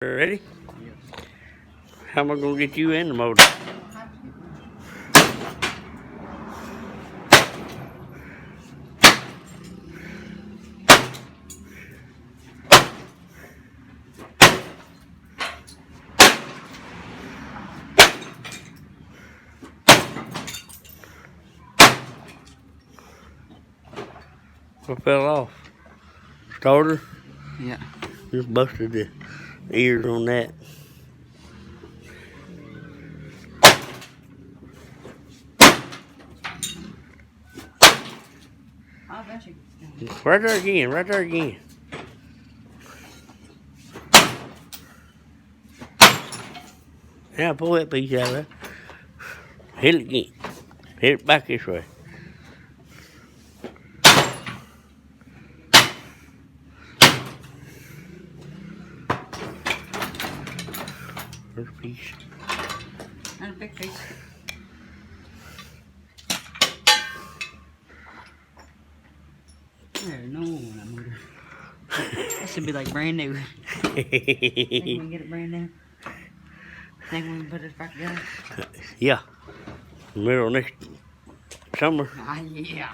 Ready? Yes. How am I gonna get you in the motor? What fell off? Starter? Yeah. Just busted the ears on that. I bet you. Right there again, right there again. Now pull that piece out of there. Hit it again. Hit it back this way. There's a piece. And a big piece. There, no more on that motor. That should be like brand new. Think we can get it brand new? Think we can put it back together? Yeah. Middle of next summer. Yeah.